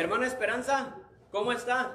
Hermana Esperanza, ¿cómo está?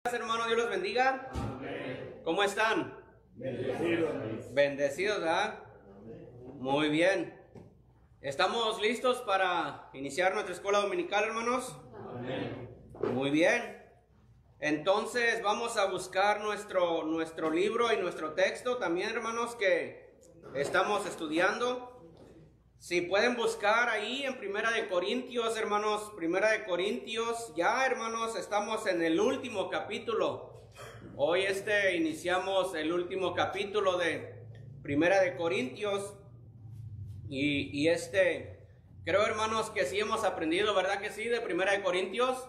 Hermano, Dios los bendiga. Amén. ¿Cómo están? Bendecidos. Bendecidos, ¿verdad? Muy bien. ¿Estamos listos para iniciar nuestra escuela dominical, hermanos? Amén. Muy bien. Entonces vamos a buscar nuestro libro y nuestro texto también, hermanos, que estamos estudiando. Si pueden buscar ahí en Primera de Corintios, hermanos, Primera de Corintios, ya, hermanos, estamos en el último capítulo. Hoy iniciamos el último capítulo de Primera de Corintios y creo, hermanos, que sí hemos aprendido, ¿verdad que sí? De Primera de Corintios.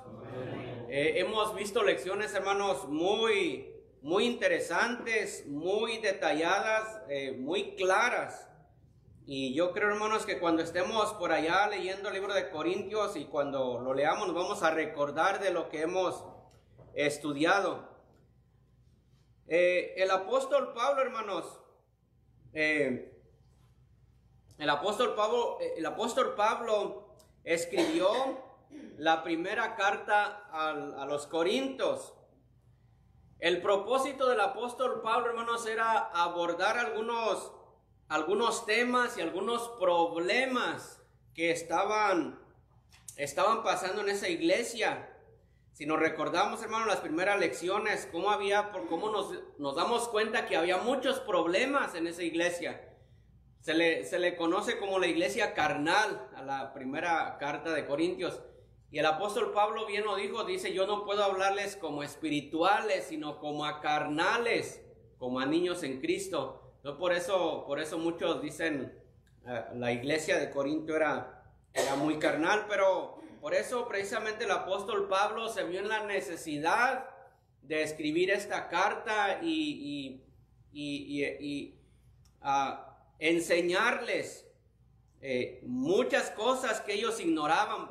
Hemos visto lecciones, hermanos, muy interesantes, muy detalladas, muy claras. Y yo creo, hermanos, que cuando estemos por allá leyendo el libro de Corintios y cuando lo leamos nos vamos a recordar de lo que hemos estudiado. El apóstol Pablo, hermanos, el apóstol Pablo escribió la primera carta a los Corintios. El propósito del apóstol Pablo, hermanos, era abordar algunos temas y algunos problemas que estaban pasando en esa iglesia. Si nos recordamos, hermanos, las primeras lecciones, cómo nos damos cuenta que había muchos problemas en esa iglesia. Se le conoce como la iglesia carnal a la primera carta de Corintios. Y el apóstol Pablo bien lo dice, yo no puedo hablarles como espirituales, sino como a carnales, como a niños en Cristo. Por eso muchos dicen la iglesia de Corinto era muy carnal, pero por eso precisamente el apóstol Pablo se vio en la necesidad de escribir esta carta y enseñarles muchas cosas que ellos ignoraban.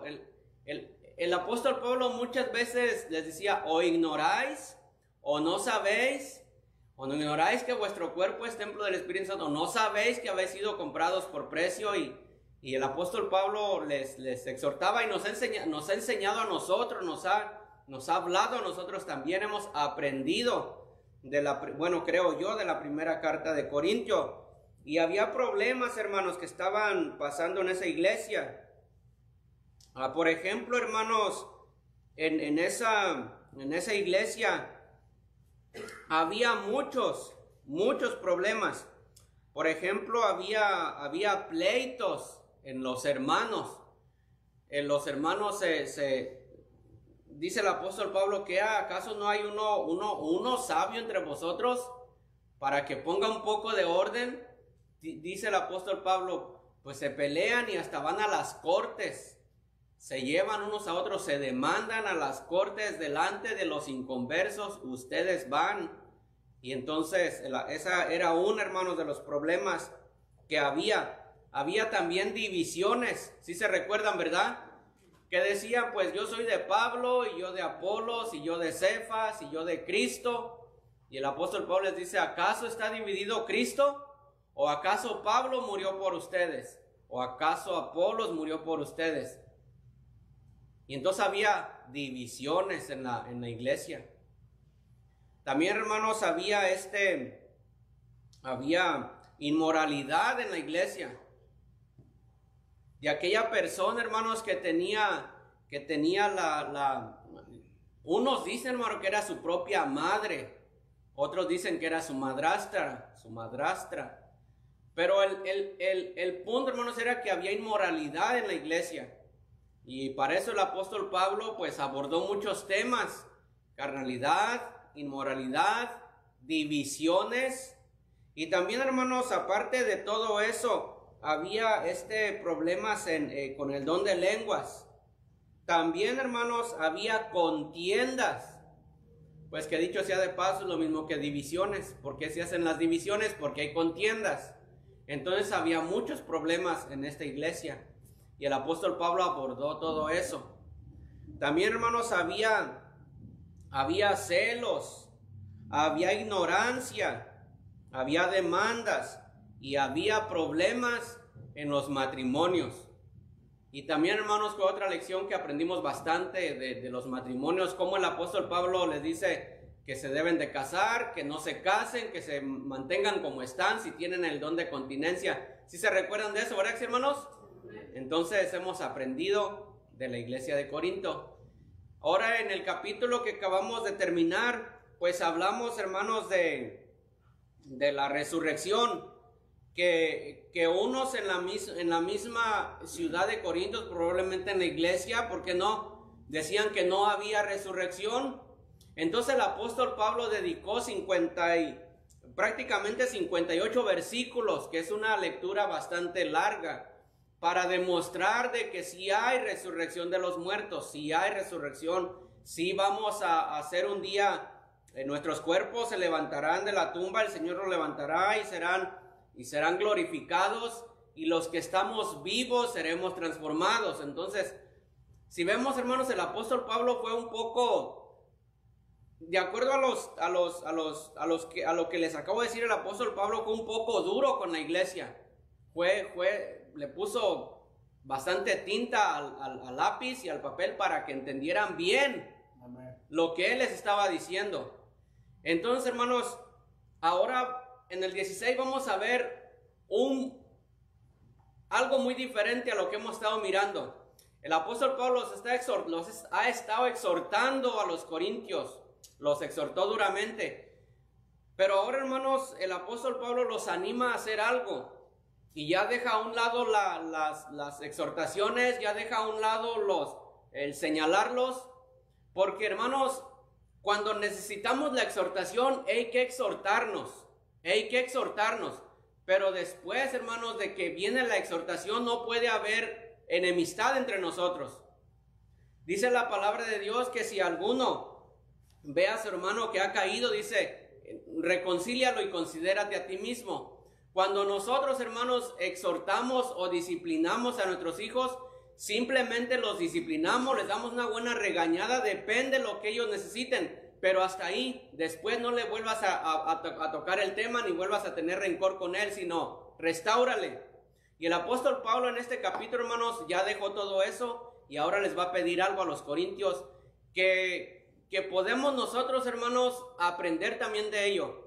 El apóstol Pablo muchas veces les decía, o ignoráis o no sabéis, o no ignoráis que vuestro cuerpo es templo del Espíritu Santo, no sabéis que habéis sido comprados por precio. Y el apóstol Pablo les exhortaba y nos ha enseñado a nosotros, nos ha hablado a nosotros también. Hemos aprendido creo yo, de la primera carta de Corintios. Y había problemas, hermanos, que estaban pasando en esa iglesia. Por ejemplo, hermanos, en esa iglesia había muchos problemas. Por ejemplo, había pleitos en los hermanos. En los hermanos dice el apóstol Pablo que ¿acaso no hay uno sabio entre vosotros para que ponga un poco de orden? Dice el apóstol Pablo, pues se pelean y hasta van a las cortes. Se llevan unos a otros, se demandan a las cortes delante de los inconversos, ustedes van. Y entonces esa era hermanos, de los problemas que había. Había también divisiones, si se recuerdan, ¿verdad? Que decían, pues yo soy de Pablo, y yo de Apolos, y yo de Cefas, y yo de Cristo. Y el apóstol Pablo les dice, ¿acaso está dividido Cristo? ¿O acaso Pablo murió por ustedes? ¿O acaso Apolos murió por ustedes? Y entonces había divisiones en la iglesia. También, hermanos, había inmoralidad en la iglesia. De aquella persona, hermanos, que tenía unos dicen, hermano, que era su propia madre. Otros dicen que era su madrastra. Pero el punto, hermanos, era que había inmoralidad en la iglesia. Y para eso el apóstol Pablo pues abordó muchos temas: carnalidad, inmoralidad, divisiones. Y también, hermanos, aparte de todo eso, había problemas con el don de lenguas. También, hermanos, había contiendas. Pues que dicho sea de paso, es lo mismo que divisiones. ¿Por qué se hacen las divisiones? Porque hay contiendas. Entonces había muchos problemas en esta iglesia. Y el apóstol Pablo abordó todo eso. También, hermanos, había celos, había ignorancia, había demandas y había problemas en los matrimonios. Y también, hermanos, fue otra lección que aprendimos bastante de los matrimonios, cómo el apóstol Pablo les dice que se deben de casar, que no se casen, que se mantengan como están, si tienen el don de continencia. ¿Sí se recuerdan de eso, verdad, hermanos? Entonces hemos aprendido de la iglesia de Corinto. Ahora en el capítulo que acabamos de terminar, pues hablamos, hermanos, de la resurrección, que unos en la misma ciudad de Corinto, probablemente en la iglesia, ¿por qué no? Decían que no había resurrección. Entonces el apóstol Pablo dedicó prácticamente 58 versículos, que es una lectura bastante larga, para demostrar de que sí hay resurrección de los muertos, sí hay resurrección, sí vamos a hacer un día, nuestros cuerpos se levantarán de la tumba, el Señor los levantará y serán glorificados, y los que estamos vivos seremos transformados. Entonces, si vemos, hermanos, el apóstol Pablo fue un poco, de acuerdo a lo que les acabo de decir, el apóstol Pablo fue un poco duro con la iglesia. Le puso bastante tinta al lápiz y al papel para que entendieran bien lo que él les estaba diciendo. Entonces, hermanos, ahora en el 16 vamos a ver algo muy diferente a lo que hemos estado mirando. El apóstol Pablo los ha estado exhortando a los corintios, los exhortó duramente. Pero ahora, hermanos, el apóstol Pablo los anima a hacer algo. Y ya deja a un lado las exhortaciones, ya deja a un lado el señalarlos. Porque, hermanos, cuando necesitamos la exhortación, hay que exhortarnos. Pero después, hermanos, de que viene la exhortación, no puede haber enemistad entre nosotros. Dice la palabra de Dios que si alguno ve a su hermano que ha caído, dice, reconcílialo y considérate a ti mismo. Cuando nosotros, hermanos, exhortamos o disciplinamos a nuestros hijos, simplemente los disciplinamos, les damos una buena regañada, depende de lo que ellos necesiten. Pero hasta ahí, después no le vuelvas a tocar el tema ni vuelvas a tener rencor con él, sino restáurale. Y el apóstol Pablo en este capítulo, hermanos, ya dejó todo eso y ahora les va a pedir algo a los corintios que podemos nosotros, hermanos, aprender también de ello.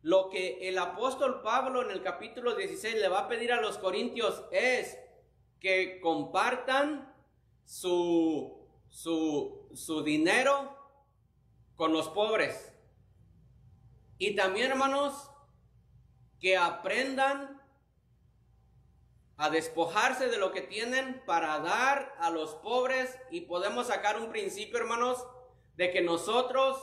Lo que el apóstol Pablo en el capítulo 16 le va a pedir a los corintios es que compartan su dinero con los pobres. Y también, hermanos, que aprendan a despojarse de lo que tienen para dar a los pobres. Y podemos sacar un principio, hermanos, de que nosotros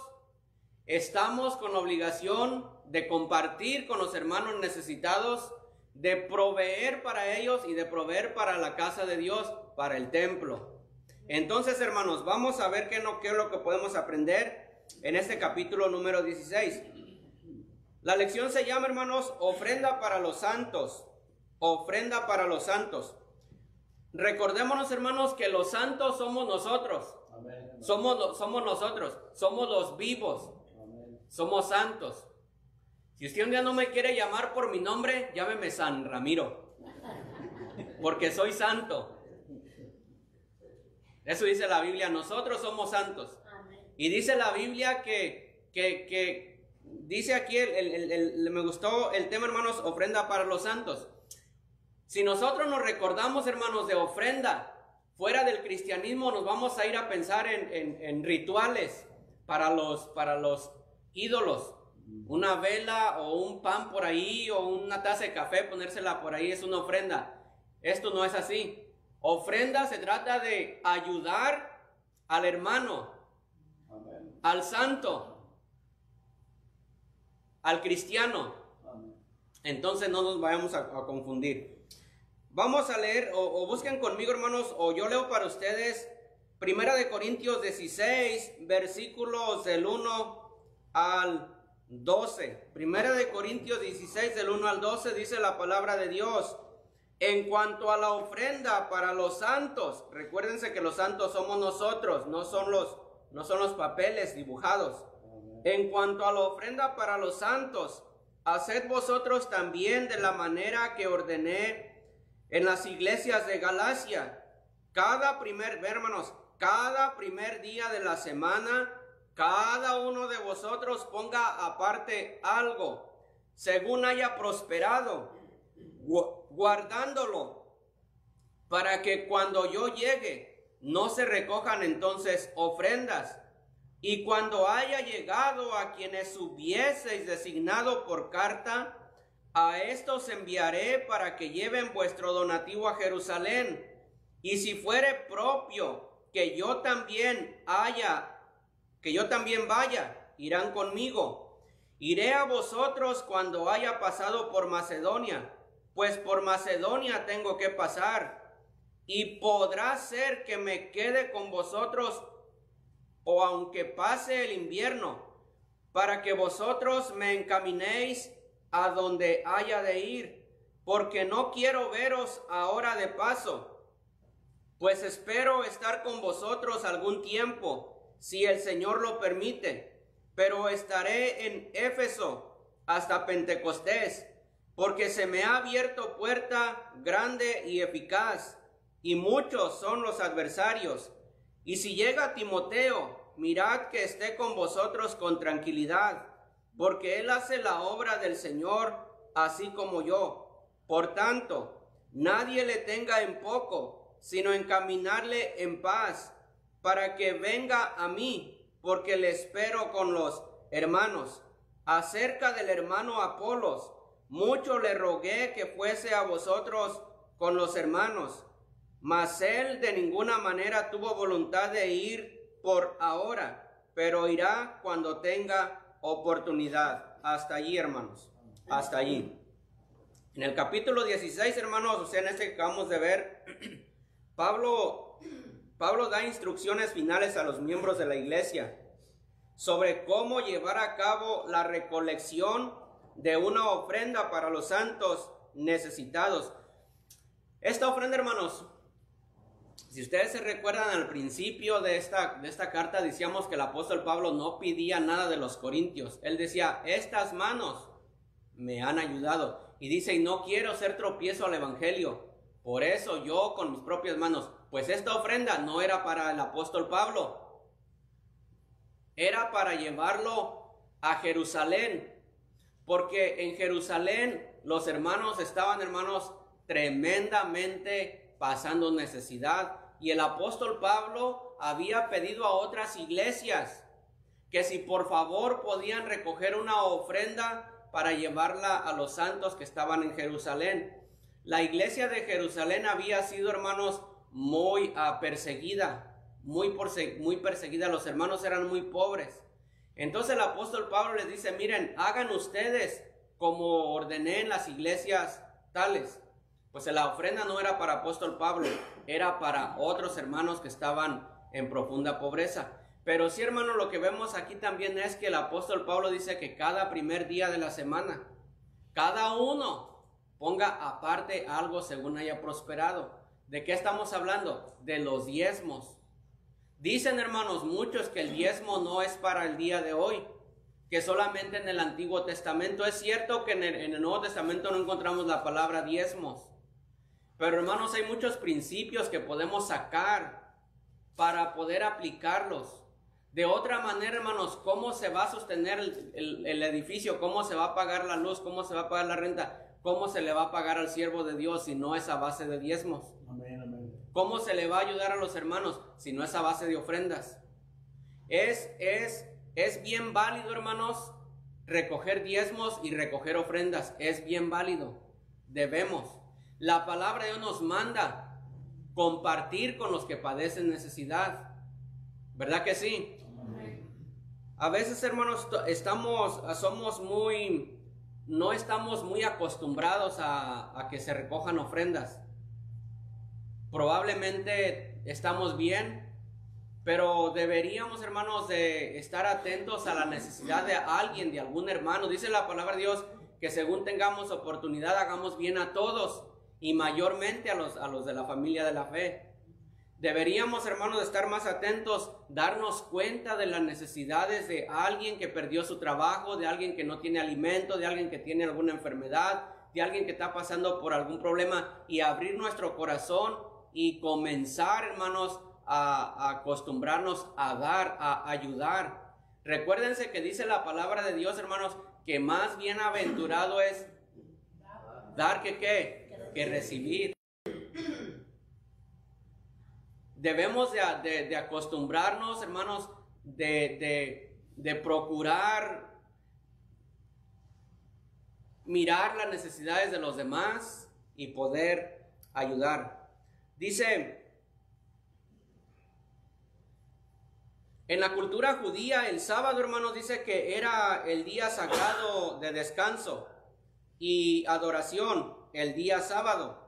estamos con la obligación de compartir con los hermanos necesitados, de proveer para ellos y de proveer para la casa de Dios, para el templo. Entonces, hermanos, vamos a ver qué es lo que podemos aprender en este capítulo número 16. La lección se llama, hermanos, ofrenda para los santos. Ofrenda para los santos. Recordémonos, hermanos, que los santos somos nosotros. Amén. Somos nosotros. Somos los vivos. Amén. Somos santos. Si usted un día no me quiere llamar por mi nombre, llámeme San Ramiro. Porque soy santo. Eso dice la Biblia. Nosotros somos santos. Y dice la Biblia que dice aquí, me gustó el tema, hermanos, ofrenda para los santos. Si nosotros nos recordamos, hermanos, de ofrenda fuera del cristianismo, nos vamos a ir a pensar en rituales para los ídolos. Una vela o un pan por ahí o una taza de café, ponérsela por ahí es una ofrenda. Esto no es así. Ofrenda se trata de ayudar al hermano, al santo, al cristiano. Entonces no nos vayamos a confundir. Vamos a leer, o busquen conmigo, hermanos, o yo leo para ustedes, 1 Corintios 16, versículos del 1 al 12. 1 Corintios 16, del 1 al 12, dice la palabra de Dios. En cuanto a la ofrenda para los santos, recuérdense que los santos somos nosotros, no son los papeles dibujados. En cuanto a la ofrenda para los santos, haced vosotros también de la manera que ordené en las iglesias de Galacia. Cada primer día de la semana, cada uno de vosotros ponga aparte algo, según haya prosperado, guardándolo, para que cuando yo llegue, no se recojan entonces ofrendas. Y cuando haya llegado a quienes hubieseis designado por carta, a estos enviaré para que lleven vuestro donativo a Jerusalén. Y si fuere propio que yo también vaya, irán conmigo. Iré a vosotros cuando haya pasado por Macedonia, pues por Macedonia tengo que pasar. Y podrá ser que me quede con vosotros, o aunque pase el invierno, para que vosotros me encaminéis a donde haya de ir, porque no quiero veros ahora de paso, pues espero estar con vosotros algún tiempo, si el Señor lo permite, pero estaré en Éfeso hasta Pentecostés, porque se me ha abierto puerta grande y eficaz, y muchos son los adversarios. Y si llega Timoteo, mirad que esté con vosotros con tranquilidad, porque él hace la obra del Señor, así como yo. Por tanto, nadie le tenga en poco, sino encaminarle en paz, para que venga a mí, porque le espero con los hermanos. Acerca del hermano Apolos, mucho le rogué que fuese a vosotros con los hermanos, mas él de ninguna manera tuvo voluntad de ir por ahora, pero irá cuando tenga oportunidad. Hasta allí, hermanos, hasta allí. En el capítulo 16, hermanos, o sea, en este que acabamos de ver, Pablo da instrucciones finales a los miembros de la iglesia sobre cómo llevar a cabo la recolección de una ofrenda para los santos necesitados. Esta ofrenda, hermanos, si ustedes se recuerdan al principio de esta carta, decíamos que el apóstol Pablo no pedía nada de los corintios. Él decía, estas manos me han ayudado. Y dice, y no quiero ser tropiezo al evangelio. Por eso yo con mis propias manos. Pues esta ofrenda no era para el apóstol Pablo. Era para llevarlo a Jerusalén. Porque en Jerusalén los hermanos estaban, hermanos, tremendamente pasando necesidad. Y el apóstol Pablo había pedido a otras iglesias que si por favor podían recoger una ofrenda para llevarla a los santos que estaban en Jerusalén. La iglesia de Jerusalén había sido, hermanos, muy perseguida, muy perseguida. Los hermanos eran muy pobres. Entonces el apóstol Pablo les dice, miren, hagan ustedes como ordené en las iglesias tales. Pues la ofrenda no era para apóstol Pablo, era para otros hermanos que estaban en profunda pobreza. Pero sí, hermano, lo que vemos aquí también es que el apóstol Pablo dice que cada primer día de la semana, cada uno ponga aparte algo según haya prosperado. ¿De qué estamos hablando? De los diezmos. Dicen, hermanos, muchos que el diezmo no es para el día de hoy, que solamente en el Antiguo Testamento. Es cierto que en el Nuevo Testamento no encontramos la palabra diezmos. Pero, hermanos, hay muchos principios que podemos sacar para poder aplicarlos. De otra manera, hermanos, ¿cómo se va a sostener el edificio? ¿Cómo se va a pagar la luz? ¿Cómo se va a pagar la renta? ¿Cómo se le va a pagar al siervo de Dios si no es a base de diezmos? Amén, amén. ¿Cómo se le va a ayudar a los hermanos si no es a base de ofrendas? Es bien válido, hermanos, recoger diezmos y recoger ofrendas. Es bien válido. Debemos. La palabra de Dios nos manda compartir con los que padecen necesidad. ¿Verdad que sí? A veces, hermanos, no estamos muy acostumbrados a que se recojan ofrendas. Probablemente estamos bien, pero deberíamos, hermanos, de estar atentos a la necesidad de alguien, de algún hermano. Dice la palabra de Dios que según tengamos oportunidad hagamos bien a todos y mayormente a los de la familia de la fe. Deberíamos, hermanos, estar más atentos, darnos cuenta de las necesidades de alguien que perdió su trabajo, de alguien que no tiene alimento, de alguien que tiene alguna enfermedad, de alguien que está pasando por algún problema, y abrir nuestro corazón y comenzar, hermanos, a acostumbrarnos a dar, a ayudar. Recuérdense que dice la palabra de Dios, hermanos, que más bienaventurado es dar que recibir. Debemos de acostumbrarnos, hermanos, de procurar mirar las necesidades de los demás y poder ayudar. Dice, en la cultura judía, el sábado, hermanos, dice que era el día sagrado de descanso y adoración, el día sábado.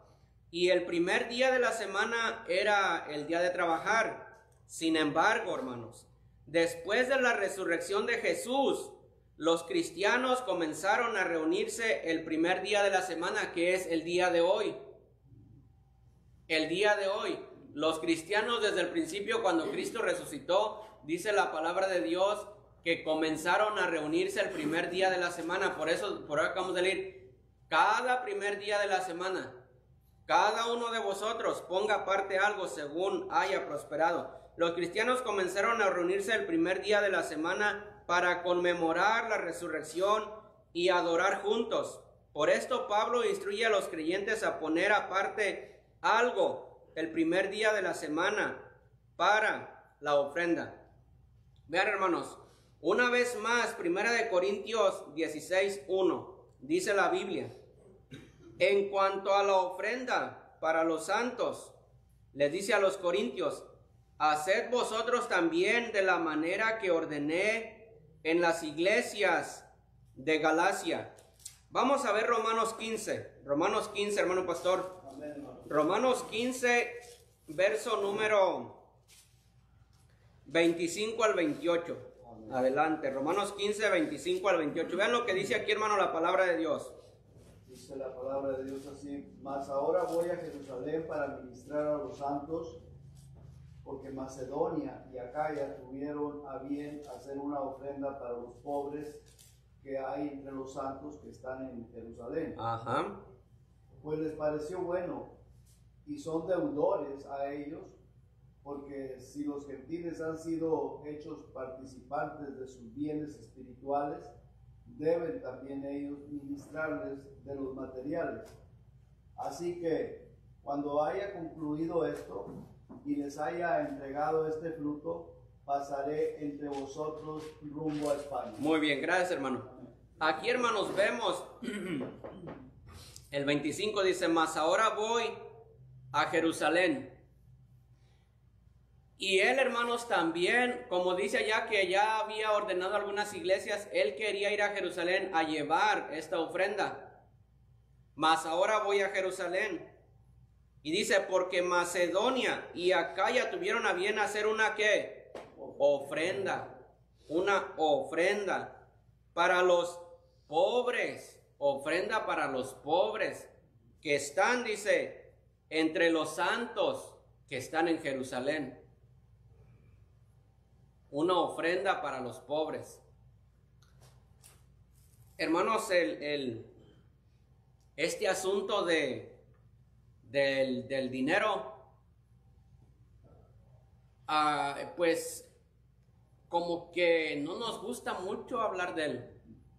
Y el primer día de la semana era el día de trabajar. Sin embargo, hermanos, después de la resurrección de Jesús, los cristianos comenzaron a reunirse el primer día de la semana, que es el día de hoy. El día de hoy. Los cristianos desde el principio, cuando Cristo resucitó, dice la palabra de Dios que comenzaron a reunirse el primer día de la semana. Por eso acabamos de leer, cada primer día de la semana, cada uno de vosotros ponga aparte algo según haya prosperado. Los cristianos comenzaron a reunirse el primer día de la semana para conmemorar la resurrección y adorar juntos. Por esto Pablo instruye a los creyentes a poner aparte algo el primer día de la semana para la ofrenda. Vean, hermanos, una vez más, 1 Corintios 16:1, dice la Biblia: en cuanto a la ofrenda para los santos, les dice a los corintios: haced vosotros también de la manera que ordené en las iglesias de Galacia. Vamos a ver Romanos 15, hermano pastor. Amén, hermano. Romanos 15, verso número 25 al 28. Amén. Adelante, Romanos 15, 25 al 28. Vean lo que dice aquí, hermano, la palabra de Dios. Dice la palabra de Dios así: mas ahora voy a Jerusalén para ministrar a los santos, porque Macedonia y Acaya tuvieron a bien hacer una ofrenda para los pobres que hay entre los santos que están en Jerusalén. Ajá. Pues les pareció bueno, y son deudores a ellos, porque si los gentiles han sido hechos participantes de sus bienes espirituales, deben también ellos ministrarles de los materiales. Así que cuando haya concluido esto y les haya entregado este fruto, pasaré entre vosotros rumbo a España. Muy bien, gracias, hermano. Aquí, hermanos, vemos el 25 dice: mas ahora voy a Jerusalén. Y él, hermanos, también, como dice allá que ya había ordenado algunas iglesias, él quería ir a Jerusalén a llevar esta ofrenda. Mas ahora voy a Jerusalén. Y dice: porque Macedonia y Acaya tuvieron a bien hacer una ¿qué? Ofrenda. Una ofrenda para los pobres. Ofrenda para los pobres que están, dice, entre los santos que están en Jerusalén. Una ofrenda para los pobres. Hermanos, este asunto del dinero, pues como que no nos gusta mucho hablar de él.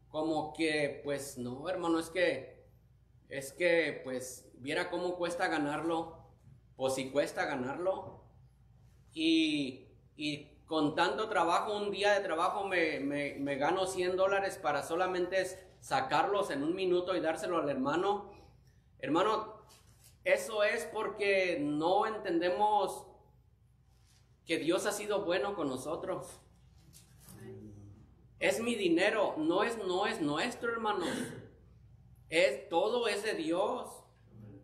Como que, pues no, hermano, es que pues viera cómo cuesta ganarlo. Pues si cuesta ganarlo. Y con tanto trabajo, un día de trabajo me gano $100 para solamente sacarlos en un minuto y dárselo al hermano. Hermano, eso es porque no entendemos que Dios ha sido bueno con nosotros. Es mi dinero, no es nuestro, hermanos. Todo es de Dios.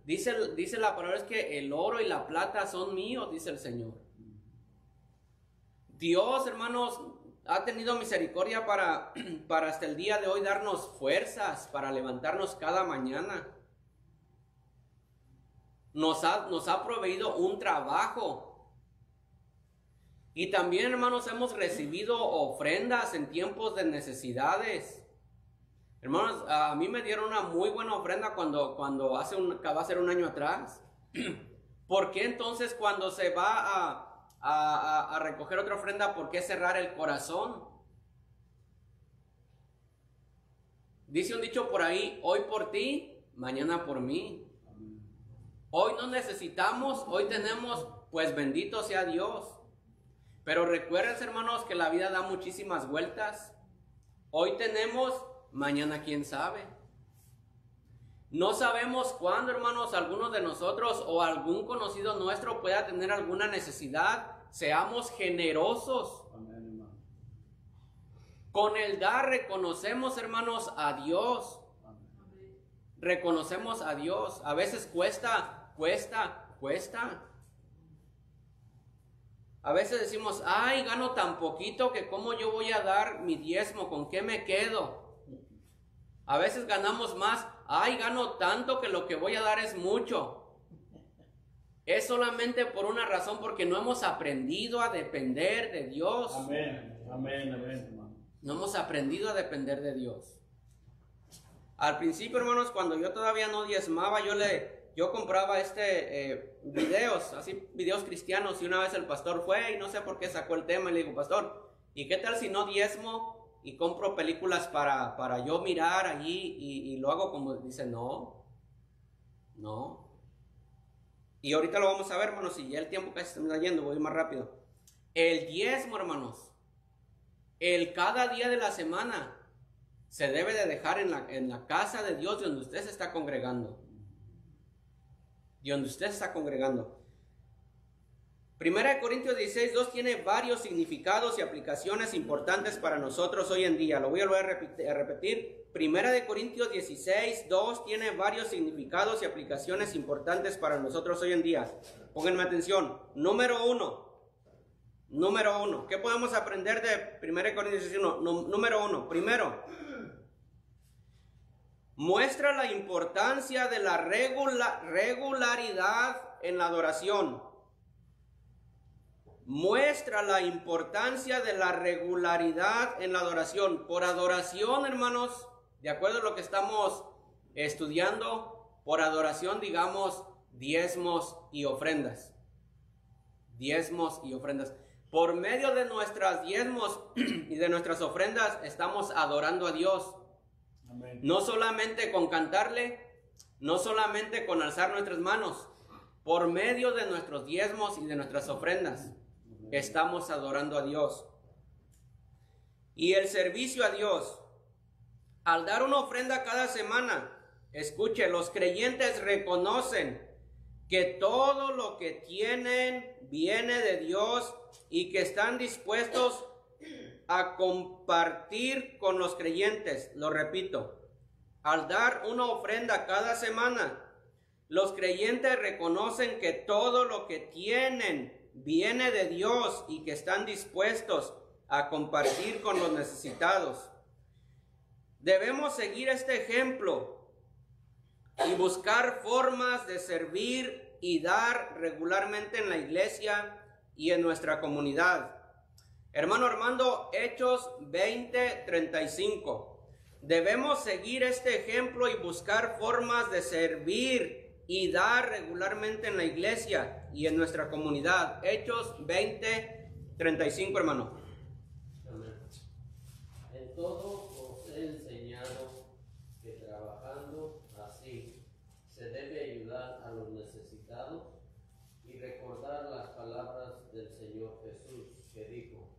Dice la palabra es que el oro y la plata son míos, dice el Señor. Dios, hermanos, ha tenido misericordia para hasta el día de hoy darnos fuerzas para levantarnos cada mañana. Nos ha proveído un trabajo. Y también, hermanos, hemos recibido ofrendas en tiempos de necesidades. Hermanos, a mí me dieron una muy buena ofrenda cuando va a ser un año atrás. ¿Por qué entonces cuando se va a recoger otra ofrenda, por qué cerrar el corazón? Dice un dicho por ahí, hoy por ti, mañana por mí. Hoy no necesitamos, hoy tenemos, pues bendito sea Dios. Pero recuerden, hermanos, que la vida da muchísimas vueltas. Hoy tenemos, mañana quién sabe. No sabemos cuándo, hermanos, alguno de nosotros o algún conocido nuestro pueda tener alguna necesidad. Seamos generosos. Amén. Con el dar reconocemos, hermanos, a Dios. Reconocemos a Dios. A veces cuesta. A veces decimos, ay, gano tan poquito que cómo yo voy a dar mi diezmo, ¿con qué me quedo? A veces ganamos más, ay, gano tanto que lo que voy a dar es mucho. Es solamente por una razón, porque no hemos aprendido a depender de Dios. Amén, hermano. No hemos aprendido a depender de Dios. Al principio, hermanos, cuando yo todavía no diezmaba, yo compraba videos cristianos, y una vez el pastor fue y no sé por qué sacó el tema y le digo, pastor, ¿y qué tal si no diezmo y compro películas para yo mirar allí y lo hago como dice? No. Y ahorita lo vamos a ver, hermanos, y ya el tiempo casi se me está yendo, voy más rápido. El diezmo, hermanos, el cada día de la semana se debe de dejar en la casa de Dios donde usted se está congregando. Primera de Corintios 16:2 tiene varios significados y aplicaciones importantes para nosotros hoy en día. Lo voy a volver a repetir. Primera de Corintios 16:2 tiene varios significados y aplicaciones importantes para nosotros hoy en día. Pónganme atención. Número uno. ¿Qué podemos aprender de Primera de Corintios 16:1? Número uno. Primero, muestra la importancia de la regularidad en la adoración. Muestra la importancia de la regularidad en la adoración. Por adoración, hermanos, de acuerdo a lo que estamos estudiando, por adoración, digamos, diezmos y ofrendas. Por medio de nuestras diezmos y de nuestras ofrendas, estamos adorando a Dios. Amén. No solamente con cantarle, no solamente con alzar nuestras manos, por medio de nuestros diezmos y de nuestras ofrendas, estamos adorando a Dios. Y el servicio a Dios, al dar una ofrenda cada semana, escuche, los creyentes reconocen que todo lo que tienen viene de Dios y que están dispuestos a compartir con los creyentes. Lo repito, al dar una ofrenda cada semana, los creyentes reconocen que todo lo que tienen viene de Dios y que están dispuestos a compartir con los necesitados. Debemos seguir este ejemplo y buscar formas de servir y dar regularmente en la iglesia y en nuestra comunidad. Hermano Armando, Hechos 20:35. Debemos seguir este ejemplo y buscar formas de servir y dar regularmente en la iglesia y en nuestra comunidad. Hechos 20:35, hermano. En todo os he enseñado que trabajando así se debe ayudar a los necesitados y recordar las palabras del Señor Jesús, que dijo: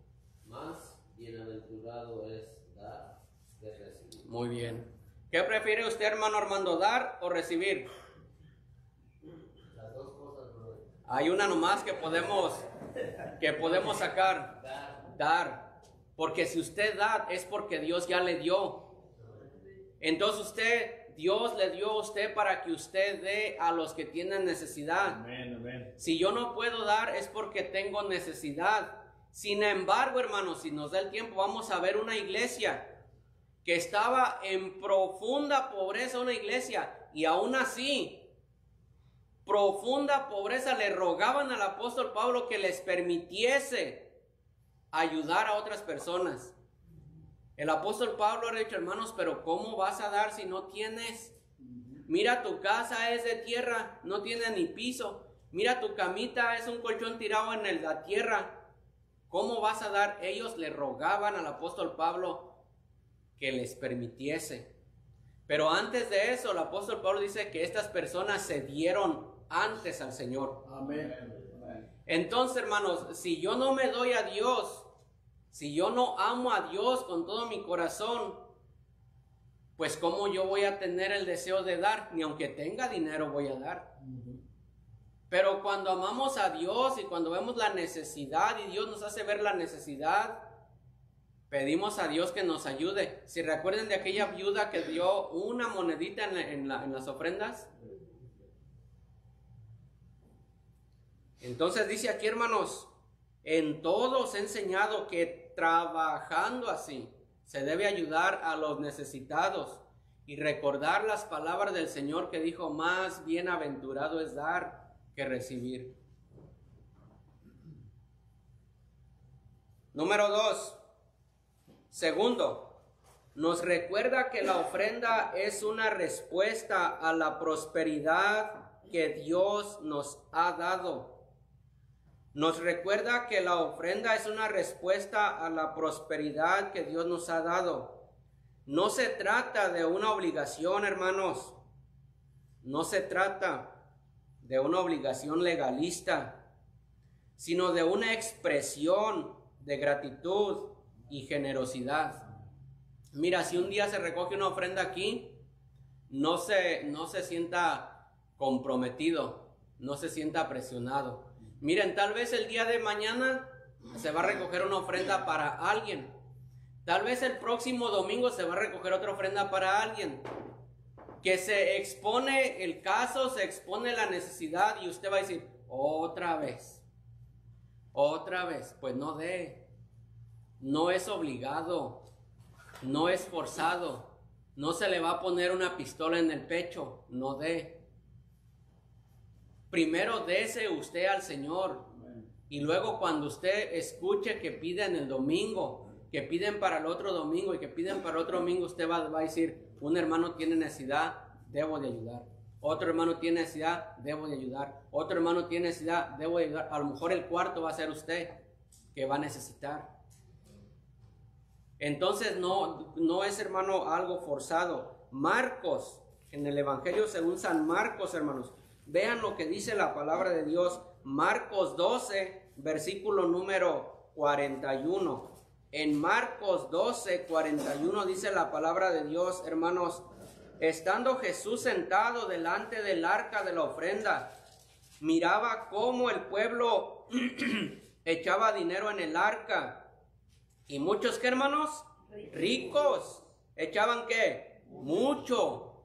más bienaventurado es dar que recibir. Muy bien. ¿Qué prefiere usted, hermano Armando, dar o recibir? Las dos cosas, brother. Hay una nomás que podemos sacar. Dar. Dar. Porque si usted da, es porque Dios ya le dio. Entonces Dios le dio a usted para que usted dé a los que tienen necesidad. Amén, amén. Si yo no puedo dar, es porque tengo necesidad. Sin embargo, hermanos, si nos da el tiempo, vamos a ver una iglesia que estaba en profunda pobreza, una iglesia, y aún así, profunda pobreza, le rogaban al apóstol Pablo que les permitiese ayudar a otras personas. El apóstol Pablo ha dicho, hermanos, pero ¿cómo vas a dar si no tienes? Mira, tu casa es de tierra, no tiene ni piso. Mira, tu camita es un colchón tirado en la tierra. ¿Cómo vas a dar? Ellos le rogaban al apóstol Pablo que les permitiese. Pero antes de eso, el apóstol Pablo dice que estas personas se dieron antes al Señor. Amén. Entonces, hermanos, si yo no me doy a Dios, si yo no amo a Dios con todo mi corazón, pues ¿cómo yo voy a tener el deseo de dar? Ni aunque tenga dinero voy a dar. Pero cuando amamos a Dios y cuando vemos la necesidad y Dios nos hace ver la necesidad, pedimos a Dios que nos ayude. Si recuerdan de aquella viuda que dio una monedita en las ofrendas. Entonces dice aquí, hermanos, en todo os he enseñado que trabajando así se debe ayudar a los necesitados y recordar las palabras del Señor que dijo, más bienaventurado es dar que recibir. Número 2. Segundo, nos recuerda que la ofrenda es una respuesta a la prosperidad que Dios nos ha dado. Nos recuerda que la ofrenda es una respuesta a la prosperidad que Dios nos ha dado. No se trata de una obligación, hermanos. No se trata de una obligación legalista, sino de una expresión de gratitud y generosidad. Mira, si un día se recoge una ofrenda aquí, no se sienta comprometido, no se sienta presionado. Miren, tal vez el día de mañana se va a recoger una ofrenda para alguien. Tal vez el próximo domingo se va a recoger otra ofrenda para alguien. Que se expone el caso, se expone la necesidad y usted va a decir, otra vez. Pues no dé. No es obligado. No es forzado. No se le va a poner una pistola en el pecho. No dé. Primero dese usted al Señor. Y luego cuando usted escuche que piden el domingo, que piden para el otro domingo y que piden para el otro domingo, usted va a decir, un hermano tiene necesidad, debo de ayudar. Otro hermano tiene necesidad, debo de ayudar. Otro hermano tiene necesidad, debo de ayudar. A lo mejor el cuarto va a ser usted que va a necesitar. Entonces no es, hermano, algo forzado. Marcos, en el Evangelio según San Marcos, hermanos, vean lo que dice la palabra de Dios. Marcos 12, versículo número 41. En Marcos 12, 41 dice la palabra de Dios, hermanos, estando Jesús sentado delante del arca de la ofrenda, miraba cómo el pueblo echaba dinero en el arca. Y muchos, ¿qué, hermanos? Ricos. ¿Echaban qué? Mucho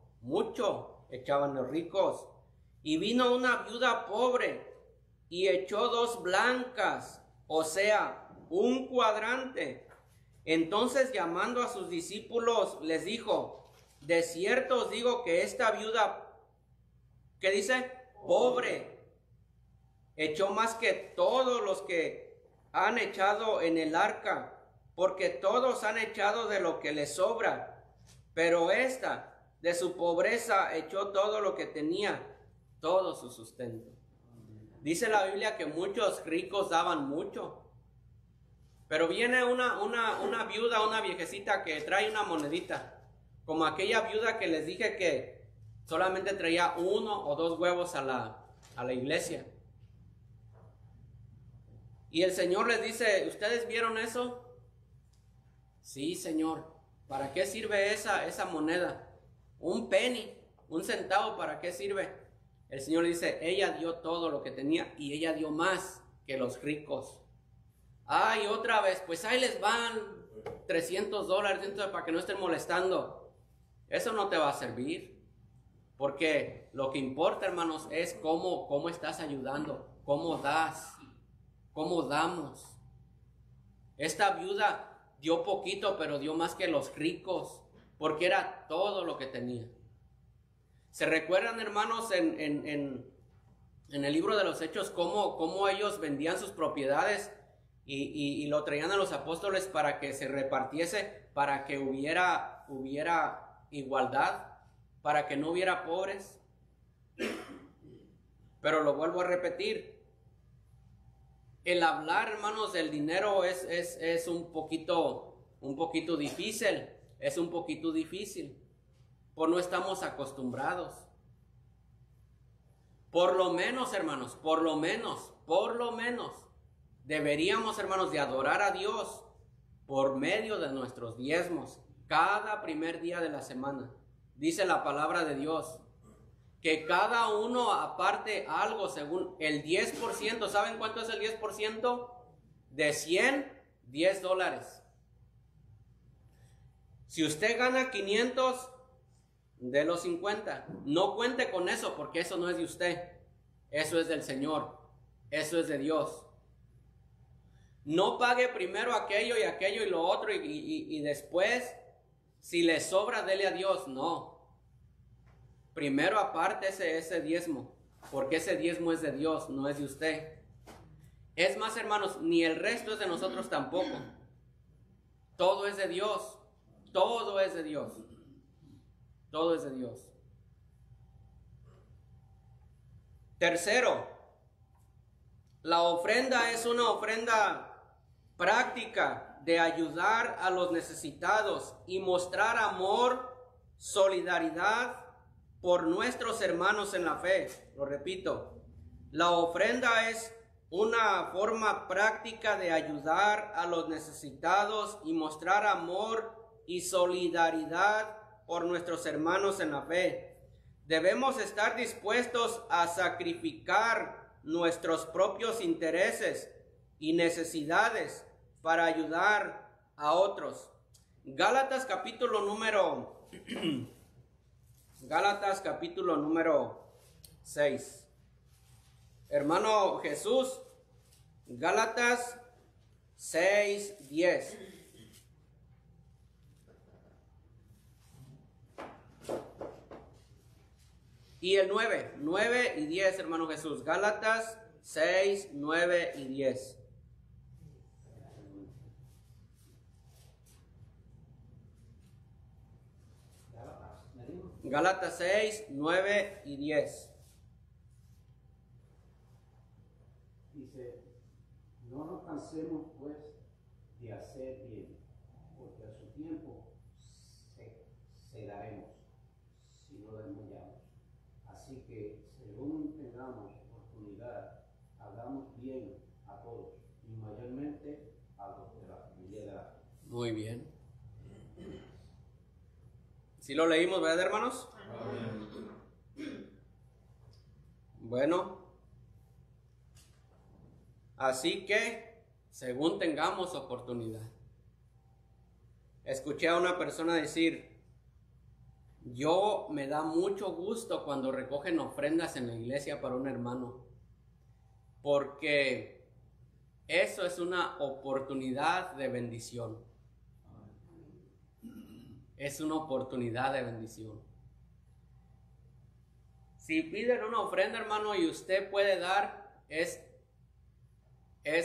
echaban los ricos. Y vino una viuda pobre y echó 2 blancas, o sea, un cuadrante. Entonces, llamando a sus discípulos, les dijo, de cierto os digo que esta viuda, ¿qué dice? Pobre, echó más que todos los que han echado en el arca, porque todos han echado de lo que les sobra, pero esta, de su pobreza, echó todo lo que tenía, todo su sustento. Dice la Biblia que muchos ricos daban mucho, pero viene una viuda, una viejecita que trae una monedita, como aquella viuda que les dije que solamente traía 1 o 2 huevos a la iglesia. Y el Señor les dice, ¿ustedes vieron eso? Sí, Señor. ¿Para qué sirve esa moneda? Un penny, un centavo, ¿para qué sirve? El Señor dice, ella dio todo lo que tenía y ella dio más que los ricos. Ay, otra vez, pues ahí les van $300 dentro para que no estén molestando. Eso no te va a servir. Porque lo que importa, hermanos, es cómo estás ayudando, cómo das, cómo damos. Esta viuda dio poquito, pero dio más que los ricos, porque era todo lo que tenía. ¿Se recuerdan, hermanos, en el libro de los Hechos, cómo ellos vendían sus propiedades y lo traían a los apóstoles para que se repartiese, para que hubiera igualdad, para que no hubiera pobres? Pero lo vuelvo a repetir. El hablar, hermanos, del dinero es un poquito difícil. Es un poquito difícil. Pues no estamos acostumbrados. Por lo menos, hermanos, por lo menos, deberíamos, hermanos, de adorar a Dios por medio de nuestros diezmos cada primer día de la semana. Dice la palabra de Dios que cada uno aparte algo según el 10%. ¿Saben cuánto es el 10%? De 100, $10. Si usted gana 500, de los 50, no cuente con eso, porque eso no es de usted. Eso es del Señor. Eso es de Dios. No pague primero aquello y lo otro y después, si le sobra, dele a Dios. No. Primero aparte ese diezmo, porque ese diezmo es de Dios, no es de usted. Es más, hermanos, ni el resto es de nosotros tampoco. Todo es de Dios. Todo es de Dios. Todo es de Dios. Tercero, la ofrenda es una ofrenda práctica de ayudar a los necesitados y mostrar amor, solidaridad por nuestros hermanos en la fe. Lo repito, la ofrenda es una forma práctica de ayudar a los necesitados y mostrar amor y solidaridad por nuestros hermanos en la fe. Debemos estar dispuestos a sacrificar nuestros propios intereses y necesidades para ayudar a otros. Gálatas capítulo número 6. Hermano Jesús, Gálatas 6:10. Y el 9 y 10, hermano Jesús. Gálatas 6, 9 y 10. Gálatas 6, 9 y 10. Dice, no nos cansemos pues de hacer bien, porque a su tiempo segaremos si no desmayamos. Así que según tengamos oportunidad, hagamos bien a todos, y mayormente a los de la familia de la fe. Muy bien. ¿Sí lo leímos, verdad, hermanos? Bueno, así que según tengamos oportunidad. Escuché a una persona decir: yo me da mucho gusto cuando recogen ofrendas en la iglesia para un hermano, porque eso es una oportunidad de bendición. Es una oportunidad de bendición. Si piden una ofrenda, hermano, y usted puede dar, es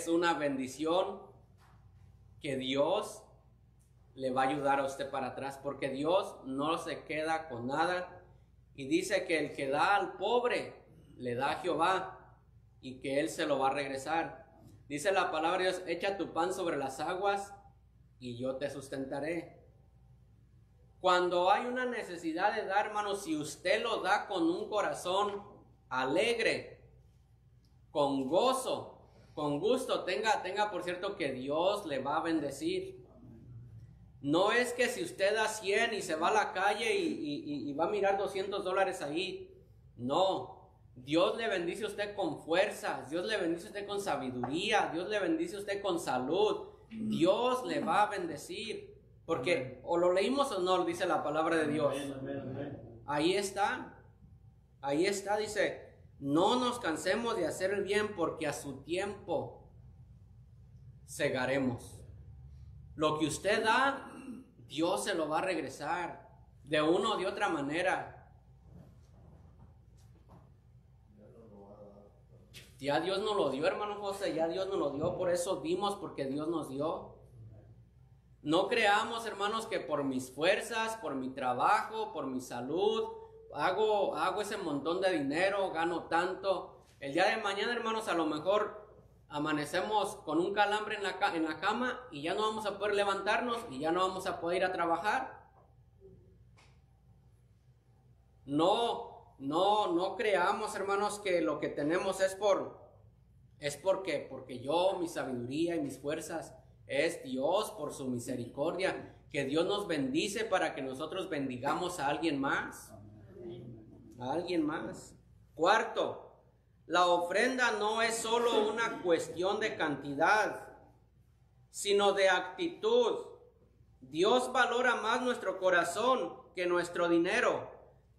una bendición que Dios le va a ayudar a usted para atrás, porque Dios no se queda con nada, y dice que el que da al pobre le da a Jehová, y que Él se lo va a regresar. Dice la palabra de Dios: echa tu pan sobre las aguas y yo te sustentaré. Cuando hay una necesidad de dar, hermano, si usted lo da con un corazón alegre, con gozo, con gusto, tenga por cierto que Dios le va a bendecir. No es que si usted da 100 y se va a la calle y va a mirar $200 ahí. No, Dios le bendice a usted con fuerzas, Dios le bendice a usted con sabiduría, Dios le bendice a usted con salud, Dios le va a bendecir. Porque o lo leímos o no, dice la palabra de Dios. Ahí está. Ahí está, dice, no nos cansemos de hacer el bien porque a su tiempo segaremos. Lo que usted da, Dios se lo va a regresar de una o de otra manera. Ya Dios nos lo dio, hermano José, ya Dios nos lo dio, por eso dimos, porque Dios nos dio. No creamos, hermanos, que por mis fuerzas, por mi trabajo, por mi salud, hago ese montón de dinero, gano tanto. El día de mañana, hermanos, a lo mejor amanecemos con un calambre en la cama y ya no vamos a poder levantarnos y ya no vamos a poder ir a trabajar. No creamos, hermanos, que lo que tenemos porque yo, mi sabiduría y mis fuerzas, es Dios por su misericordia, que Dios nos bendice para que nosotros bendigamos a alguien más. A alguien más. Cuarto, la ofrenda no es solo una cuestión de cantidad, sino de actitud. Dios valora más nuestro corazón que nuestro dinero.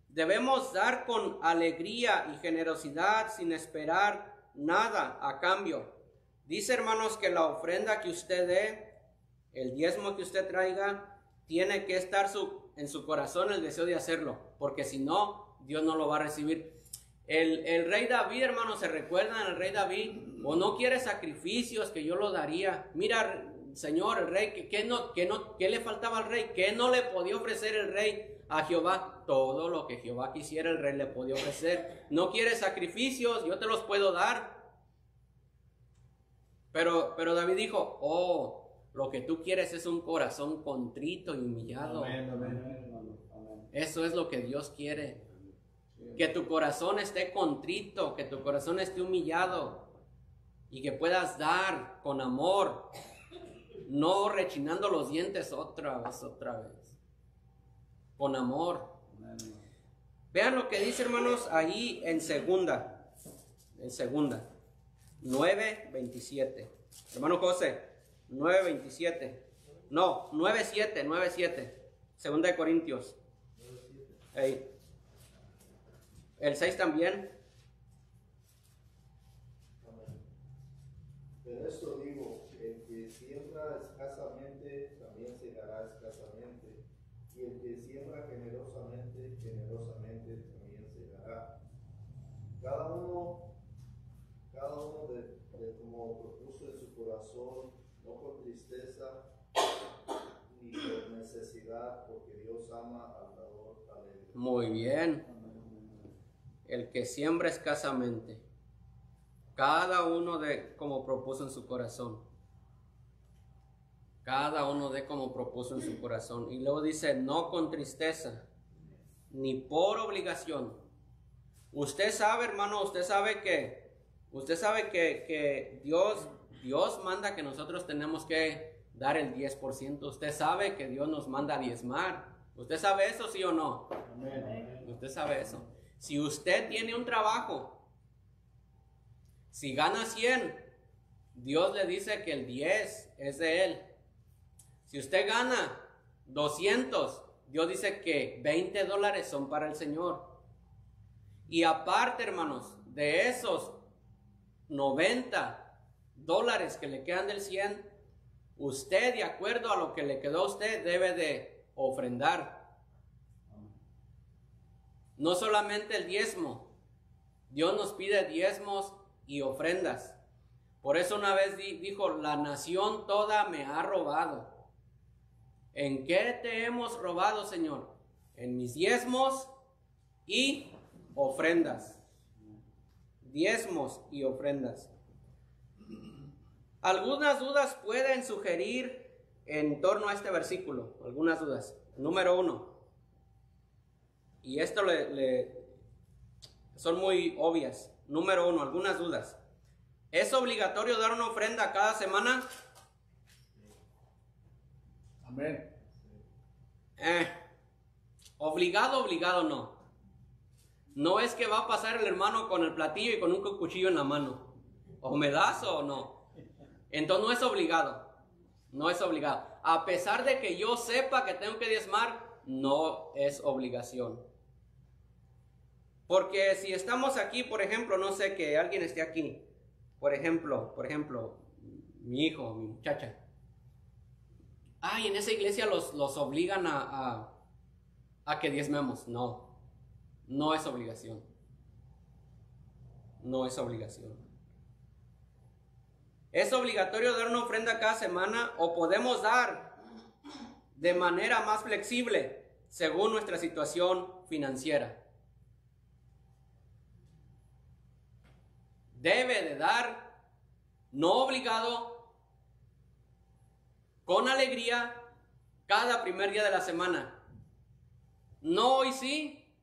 Debemos dar con alegría y generosidad sin esperar nada a cambio. Dice, hermanos, que la ofrenda que usted dé, el diezmo que usted traiga, tiene que estar en su corazón el deseo de hacerlo, porque si no, Dios no lo va a recibir. El rey David, hermanos, ¿se recuerdan el rey David? O no quiere sacrificios que yo lo daría. Mira, Señor, el rey, ¿qué le faltaba al rey? ¿Qué no le podía ofrecer el rey a Jehová? Todo lo que Jehová quisiera, el rey le podía ofrecer. No quiere sacrificios, yo te los puedo dar. Pero David dijo, lo que tú quieres es un corazón contrito y humillado. Eso es lo que Dios quiere. Que tu corazón esté contrito, que tu corazón esté humillado y que puedas dar con amor, no rechinando los dientes otra vez. Con amor. Vean lo que dice, hermanos, ahí en segunda 9:27. Hermano José, 9:27. No, 9:7. Segunda de Corintios. Ahí. El 6 también. Pero esto digo, el que siembra escasamente también segará escasamente, y el que siembra generosamente también segará. Cada uno de como propuso en su corazón, no por tristeza ni por necesidad, porque Dios ama al dador alegre. Muy bien. El que siembra escasamente, cada uno de como propuso en su corazón. Cada uno de como propuso en su corazón. Y luego dice, no con tristeza, ni por obligación. Usted sabe, hermano, usted sabe que Dios manda que nosotros tenemos que dar el 10%. Usted sabe que Dios nos manda a diezmar. ¿Usted sabe eso, sí o no? Amén. Usted sabe eso. Si usted tiene un trabajo, si gana 100, Dios le dice que el 10 es de Él. Si usted gana 200, Dios dice que $20 son para el Señor. Y aparte, hermanos, de esos $90 que le quedan del 100, usted, de acuerdo a lo que le quedó a usted, debe de ofrendar. No solamente el diezmo. Dios nos pide diezmos y ofrendas. Por eso una vez dijo, la nación toda me ha robado. ¿En qué te hemos robado, Señor? En mis diezmos y ofrendas. Diezmos y ofrendas. Algunas dudas pueden sugerir en torno a este versículo. Algunas dudas. Número 1. Y esto son muy obvias. Número 1, algunas dudas. ¿Es obligatorio dar una ofrenda cada semana? Amén. Obligado no. No es que va a pasar el hermano con el platillo y con un cuchillo en la mano. O me das o no. Entonces no es obligado. No es obligado. A pesar de que yo sepa que tengo que diezmar, no es obligación. Porque si estamos aquí, por ejemplo, no sé, que alguien esté aquí, por ejemplo, mi hijo, mi muchacha. Ay, en esa iglesia los obligan a que diezmemos. No, no es obligación. No es obligación. ¿Es obligatorio dar una ofrenda cada semana o podemos dar de manera más flexible según nuestra situación financiera? Debe de dar, no obligado, con alegría, cada primer día de la semana. No hoy sí,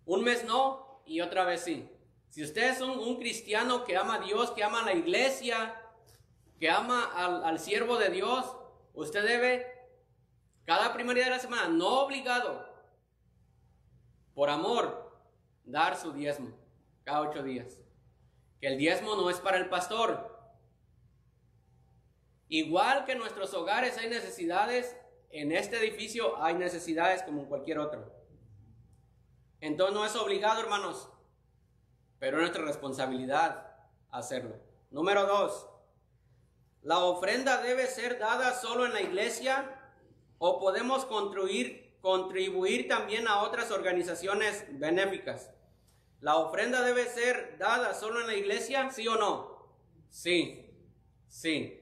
un mes no y otra vez sí. Si usted es un cristiano que ama a Dios, que ama a la iglesia, que ama al siervo de Dios, usted debe cada primer día de la semana, no obligado, por amor, dar su diezmo cada 8 días. Que el diezmo no es para el pastor. Igual que en nuestros hogares hay necesidades, en este edificio hay necesidades como en cualquier otro. Entonces no es obligado, hermanos, pero es nuestra responsabilidad hacerlo. Número 2. ¿La ofrenda debe ser dada solo en la iglesia o podemos contribuir también a otras organizaciones benéficas? ¿La ofrenda debe ser dada solo en la iglesia? ¿Sí o no? Sí, sí.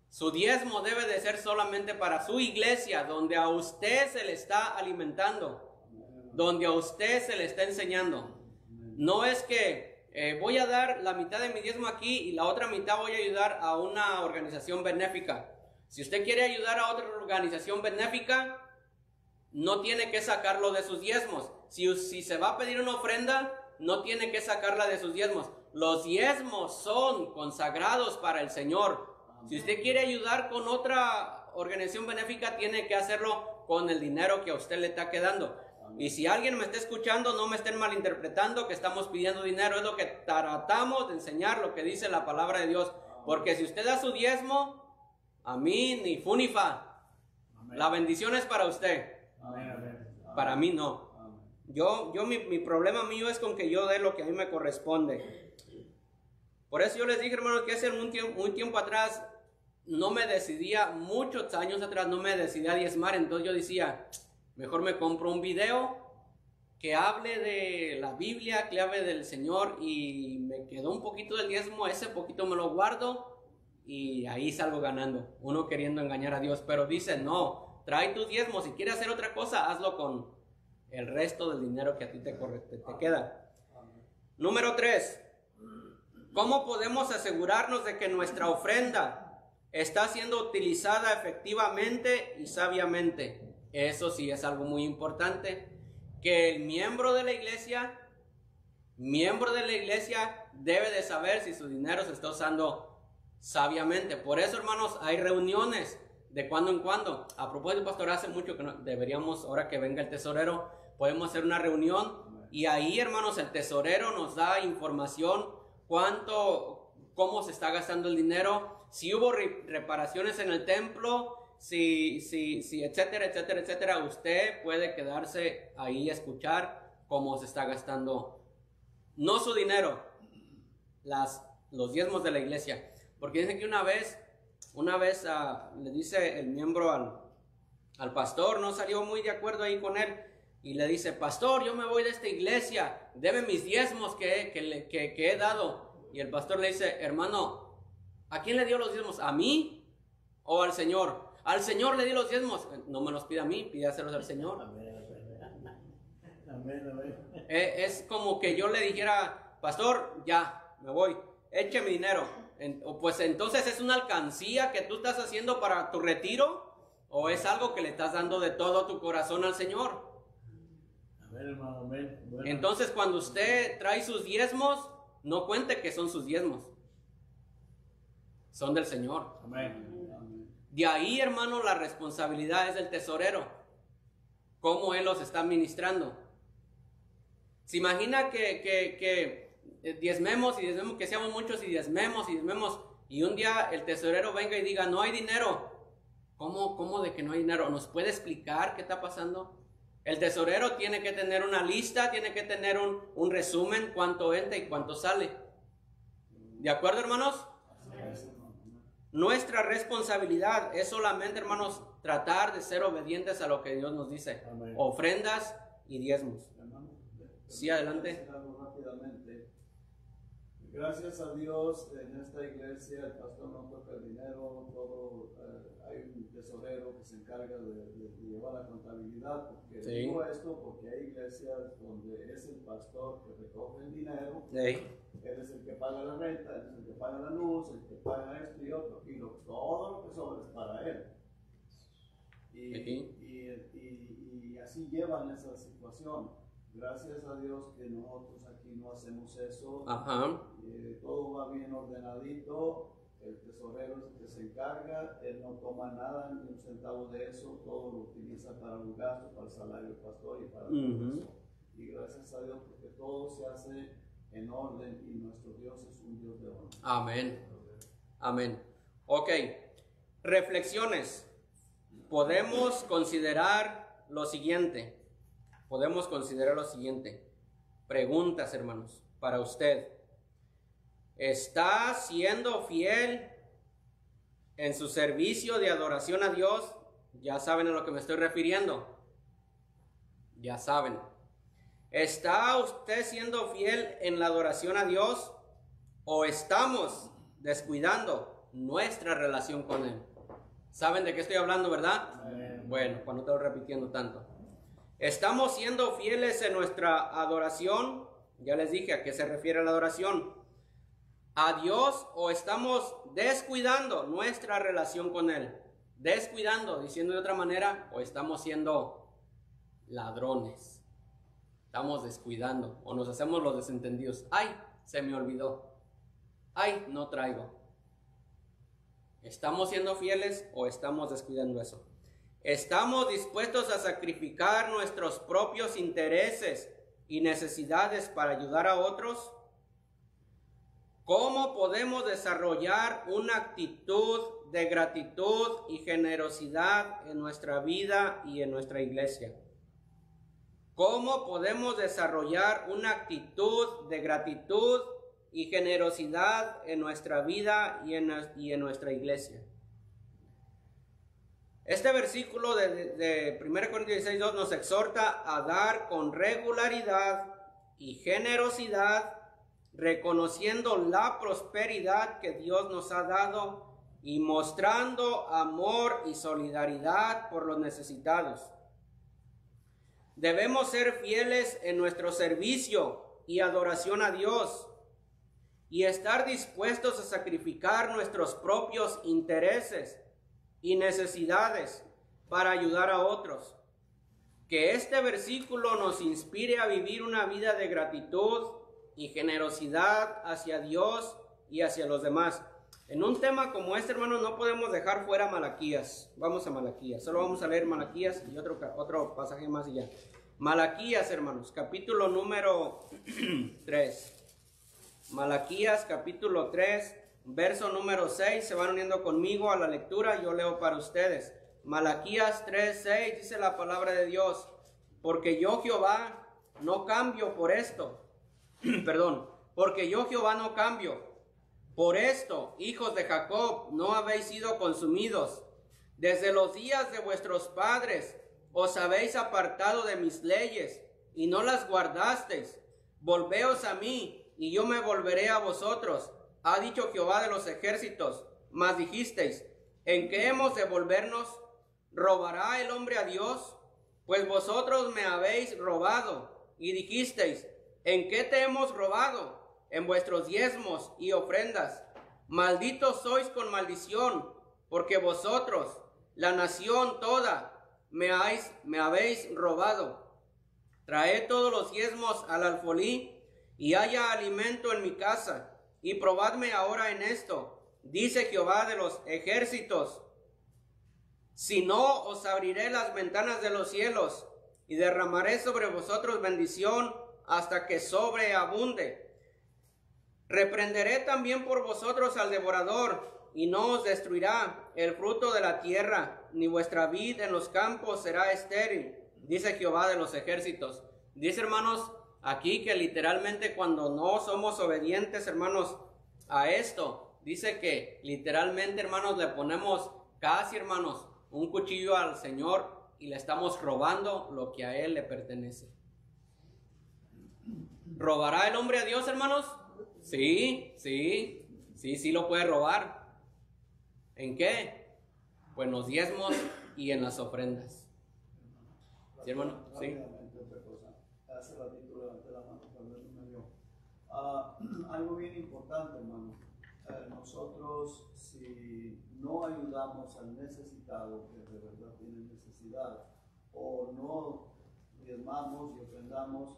Su diezmo debe de ser solamente para su iglesia, donde a usted se le está alimentando, donde a usted se le está enseñando. No es que voy a dar la mitad de mi diezmo aquí y la otra mitad voy a ayudar a una organización benéfica. Si usted quiere ayudar a otra organización benéfica, no tiene que sacarlo de sus diezmos. Si se va a pedir una ofrenda, no tiene que sacarla de sus diezmos. Los diezmos son consagrados para el Señor. Si usted quiere ayudar con otra organización benéfica, tiene que hacerlo con el dinero que a usted le está quedando. Y si alguien me está escuchando, no me estén malinterpretando que estamos pidiendo dinero. Es lo que tratamos de enseñar, lo que dice la palabra de Dios. Porque si usted da su diezmo, a mí ni fu ni fa. La bendición es para usted. Para mí no. Mi problema mío es con que yo dé lo que a mí me corresponde. Por eso yo les dije, hermanos, que hace un tiempo atrás no me decidía, muchos años atrás no me decidía a diezmar. Entonces yo decía, mejor me compro un video que hable de la Biblia, que hable del Señor, y me quedó un poquito del diezmo, ese poquito me lo guardo y ahí salgo ganando, uno queriendo engañar a Dios. Pero dice, no, trae tus diezmos, si quieres hacer otra cosa, hazlo con el resto del dinero que a ti te queda. Número 3. ¿Cómo podemos asegurarnos de que nuestra ofrenda está siendo utilizada efectivamente y sabiamente? Eso sí es algo muy importante, que el miembro de la iglesia debe de saber si su dinero se está usando sabiamente. Por eso, hermanos, hay reuniones de cuando en cuando. A propósito, pastor, hace mucho que no, deberíamos, ahora que venga el tesorero, podemos hacer una reunión y ahí, hermanos, el tesorero nos da información, cómo se está gastando el dinero, si hubo reparaciones en el templo, si etcétera, etcétera, etcétera. Usted puede quedarse ahí y escuchar cómo se está gastando, no su dinero, los diezmos de la iglesia. Porque dice que una vez le dice el miembro al pastor, no salió muy de acuerdo ahí con él, y le dice, pastor, yo me voy de esta iglesia, debe mis diezmos que he dado. Y el pastor le dice, hermano, ¿a quién le dio los diezmos? ¿A mí o al Señor? Al Señor le di los diezmos. No me los pida a mí, pídaselos al Señor. Es como que yo le dijera, pastor, ya, me voy, eche mi dinero. Pues entonces, ¿es una alcancía que tú estás haciendo para tu retiro? ¿O es algo que le estás dando de todo tu corazón al Señor? Entonces, cuando usted trae sus diezmos, no cuente que son sus diezmos, son del Señor. De ahí, hermano, la responsabilidad es del tesorero, cómo él los está administrando. Se imagina que diezmemos y diezmemos, que seamos muchos y diezmemos y un día el tesorero venga y diga, no hay dinero. ¿Cómo de que no hay dinero? ¿Nos puede explicar qué está pasando? El tesorero tiene que tener una lista, tiene que tener un resumen, cuánto entra y cuánto sale. ¿De acuerdo, hermanos? Nuestra responsabilidad es solamente, hermanos, tratar de ser obedientes a lo que Dios nos dice. Amén. Ofrendas y diezmos. Hermano, Sí, adelante. decir algo rápidamente. Gracias a Dios, en esta iglesia el pastor no toca el dinero, todo, hay un tesorero que se encarga de llevar la contabilidad. Porque Sí. digo esto porque hay iglesias donde es el pastor que recoge el dinero. Hey. Él es el que paga la renta, él es el que paga la luz, el que paga esto y otro, y todo lo que sobra es para él. Y así llevan esa situación. Gracias a Dios que nosotros aquí no hacemos eso. Ajá. Todo va bien ordenadito, el tesorero es el que se encarga, él no toma nada, ni un centavo de eso, todo lo utiliza para los gastos, para el salario del pastor y para todo eso. Y gracias a Dios porque todo se hace en orden y nuestro Dios es un Dios de honor. Amén. Amén. Ok. Reflexiones. Podemos considerar lo siguiente. Preguntas, hermanos, para usted. ¿Está siendo fiel en su servicio de adoración a Dios? Ya saben a lo que me estoy refiriendo. Ya saben. ¿Está usted siendo fiel en la adoración a Dios? ¿O estamos descuidando nuestra relación con Él? ¿Saben de qué estoy hablando, verdad? Amén. Bueno, cuando estoy repitiendo tanto. ¿Estamos siendo fieles en nuestra adoración? Ya les dije a qué se refiere la adoración. ¿A Dios o estamos descuidando nuestra relación con Él? Descuidando, diciendo de otra manera, o estamos siendo ladrones. Estamos descuidando o nos hacemos los desentendidos. ¡Ay! Se me olvidó. ¡Ay! No traigo. ¿Estamos siendo fieles o estamos descuidando eso? ¿Estamos dispuestos a sacrificar nuestros propios intereses y necesidades para ayudar a otros? ¿Cómo podemos desarrollar una actitud de gratitud y generosidad en nuestra vida y en nuestra iglesia? ¿Cómo podemos desarrollar una actitud de gratitud y generosidad en nuestra vida y en nuestra iglesia? Este versículo de 1 Corintios 16:2 nos exhorta a dar con regularidad y generosidad, reconociendo la prosperidad que Dios nos ha dado y mostrando amor y solidaridad por los necesitados. Debemos ser fieles en nuestro servicio y adoración a Dios y estar dispuestos a sacrificar nuestros propios intereses y necesidades para ayudar a otros. Que este versículo nos inspire a vivir una vida de gratitud y generosidad hacia Dios y hacia los demás. En un tema como este, hermanos, no podemos dejar fuera Malaquías. Vamos a Malaquías. Solo vamos a leer Malaquías y otro pasaje más y ya. Malaquías, hermanos, capítulo número 3. Malaquías, capítulo 3, verso número 6. Se van uniendo conmigo a la lectura. Yo leo para ustedes. Malaquías 3:6 dice la palabra de Dios: porque yo Jehová no cambio por esto. Porque yo Jehová no cambio. Por esto, hijos de Jacob, no habéis sido consumidos. Desde los días de vuestros padres os habéis apartado de mis leyes y no las guardasteis. Volveos a mí y yo me volveré a vosotros, ha dicho Jehová de los ejércitos. Mas dijisteis: ¿en qué hemos de volvernos? ¿Robará el hombre a Dios? Pues vosotros me habéis robado. Y dijisteis: ¿en qué te hemos robado? En vuestros diezmos y ofrendas. Malditos sois con maldición, porque vosotros, la nación toda, me habéis robado. Traed todos los diezmos al alfolí, y haya alimento en mi casa, y probadme ahora en esto, dice Jehová de los ejércitos. Si no, os abriré las ventanas de los cielos, y derramaré sobre vosotros bendición hasta que sobreabunde. Reprenderé también por vosotros al devorador, y no os destruirá el fruto de la tierra, ni vuestra vid en los campos será estéril, dice Jehová de los ejércitos. Dice, hermanos, aquí que literalmente cuando no somos obedientes, hermanos, a esto, dice que literalmente, hermanos, le ponemos casi, hermanos, un cuchillo al Señor y le estamos robando lo que a Él le pertenece. ¿Robará el hombre a Dios, hermanos? Sí lo puede robar. ¿En qué? Pues en los diezmos y en las ofrendas. ¿Sí, hermano? Sí. Rápidamente, otra cosa. Hace ratito levanté la mano, tal vez no me vio. Algo bien importante, hermano. Nosotros, si no ayudamos al necesitado que de verdad tiene necesidad, o no diezmamos y ofrendamos,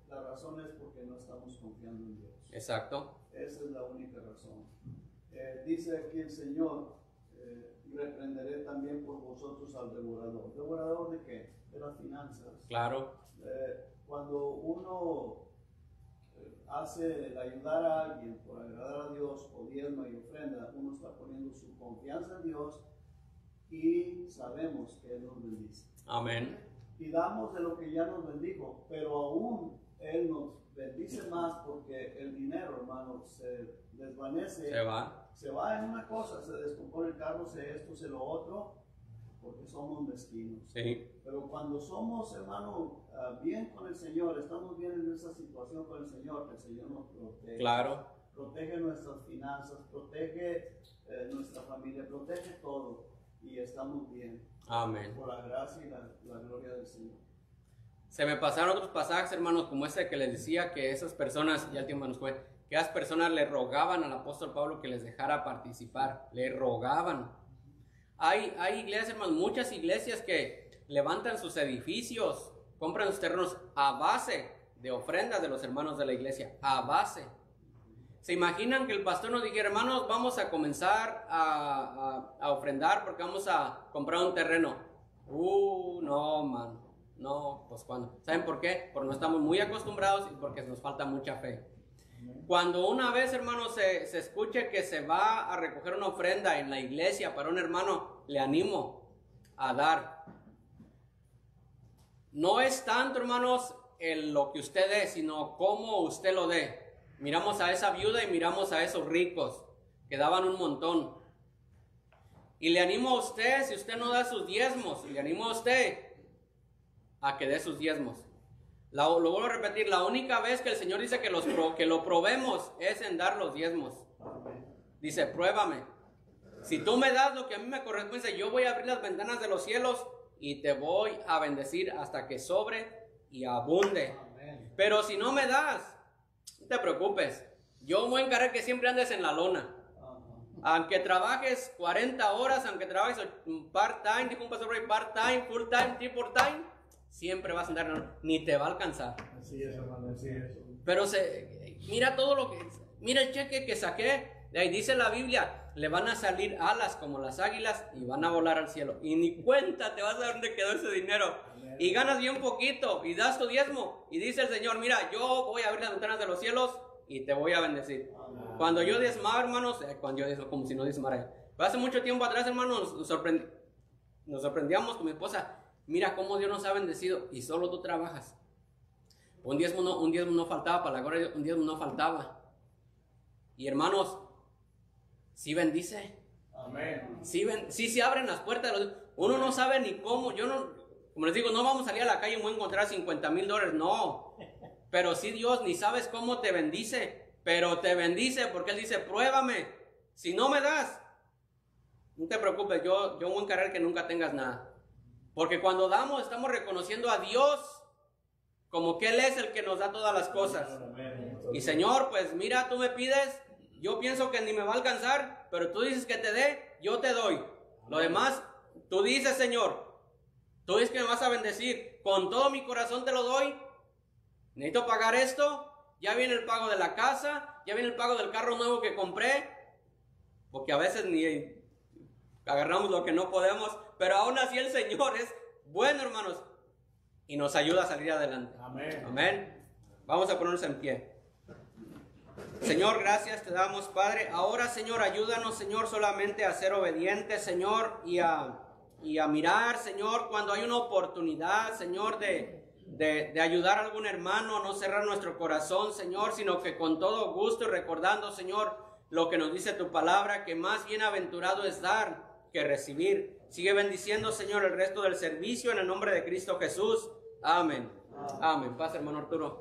la razón es porque no estamos confiando en Dios. Exacto. Esa es la única razón. Dice aquí el Señor, reprenderé también por vosotros al devorador. ¿Devorador de qué? De las finanzas. Claro. Cuando uno hace el ayudar a alguien por agradar a Dios, o diezma y ofrenda, uno está poniendo su confianza en Dios y sabemos que Él nos bendice. Amén. Y damos de lo que ya nos bendijo, pero aún Él nos bendice más porque el dinero, hermano, se desvanece. Se va en una cosa, se descompone el carro, se esto, se lo otro, porque somos mezquinos. Sí. Pero cuando somos, hermano, bien con el Señor, estamos bien en esa situación con el Señor nos protege. Claro. Protege nuestras finanzas, protege nuestra familia, protege todo y estamos bien. Amén. Por la gracia y la gloria del Señor. Se me pasaron otros pasajes, hermanos, como ese que les decía que esas personas, ya el tiempo nos fue, que esas personas le rogaban al apóstol Pablo que les dejara participar, le rogaban. Hay iglesias, hermanos, muchas iglesias que levantan sus edificios, compran sus terrenos a base de ofrendas de los hermanos de la iglesia, a base. ¿Se imaginan que el pastor nos dijera, hermanos, vamos a comenzar a ofrendar porque vamos a comprar un terreno? No, man, no, pues cuando. ¿Saben por qué? Porque no estamos muy acostumbrados y porque nos falta mucha fe. Cuando una vez, hermano, se escuche que se va a recoger una ofrenda en la iglesia para un hermano, le animo a dar. No es tanto, hermanos, lo que usted dé, sino cómo usted lo dé. Miramos a esa viuda y miramos a esos ricos que daban un montón. Y le animo a usted, si usted no da sus diezmos, le animo a usted a que dé sus diezmos. Lo vuelvo a repetir, la única vez que el Señor dice que lo probemos es en dar los diezmos. Dice, pruébame. Si tú me das lo que a mí me corresponde, yo voy a abrir las ventanas de los cielos y te voy a bendecir hasta que sobre y abunde. Pero si no me das, no te preocupes. Yo voy a encargar que siempre andes en la lona. Aunque trabajes 40 horas, aunque trabajes part-time, dijo un pastor, part-time, full-time, triple-time, siempre vas a andar, ni te va a alcanzar. Así es, hermano, así es. Pero mira todo lo que, mira el cheque que saqué. De ahí dice la Biblia, le van a salir alas como las águilas y van a volar al cielo. Y ni cuenta te vas a dar dónde quedó ese dinero. Amén. Y ganas bien poquito y das tu diezmo. Y dice el Señor, mira, yo voy a abrir las ventanas de los cielos y te voy a bendecir. Amén. Cuando yo diezmaba, hermanos, cuando yo diezmaba como si no diezmara. Pero hace mucho tiempo atrás, hermanos, nos sorprendíamos con mi esposa. Mira cómo Dios nos ha bendecido y solo tú trabajas. Un diezmo no faltaba, para la gloria de Dios, un diezmo no faltaba. Y hermanos, sí bendice. Amén. Sí se abren las puertas. Uno no sabe ni cómo. Como les digo, no vamos a salir a la calle y voy a encontrar $50,000. No. Pero sí Dios, ni sabes cómo te bendice. Pero te bendice porque Él dice, pruébame. Si no me das, no te preocupes, yo voy a encargar que nunca tengas nada. Porque cuando damos, estamos reconociendo a Dios como que Él es el que nos da todas las cosas. Y Señor, pues mira, tú me pides, yo pienso que ni me va a alcanzar, pero tú dices que te dé, yo te doy. Lo demás, tú dices, Señor, tú dices que me vas a bendecir, con todo mi corazón te lo doy. Necesito pagar esto, ya viene el pago de la casa, ya viene el pago del carro nuevo que compré, porque a veces ni agarramos lo que no podemos, pero aún así el Señor es bueno, hermanos, y nos ayuda a salir adelante. Amén. Amén. Vamos a ponernos en pie. Señor, gracias te damos, Padre. Ahora, Señor, ayúdanos, Señor, solamente a ser obedientes, Señor, y a mirar, Señor, cuando hay una oportunidad, Señor, de ayudar a algún hermano, no cerrar nuestro corazón, Señor, sino que con todo gusto y recordando, Señor, lo que nos dice tu palabra, que más bienaventurado es dar que recibir. Sigue bendiciendo, Señor, el resto del servicio en el nombre de Cristo Jesús. Amén. Amén. Paz, hermano Arturo.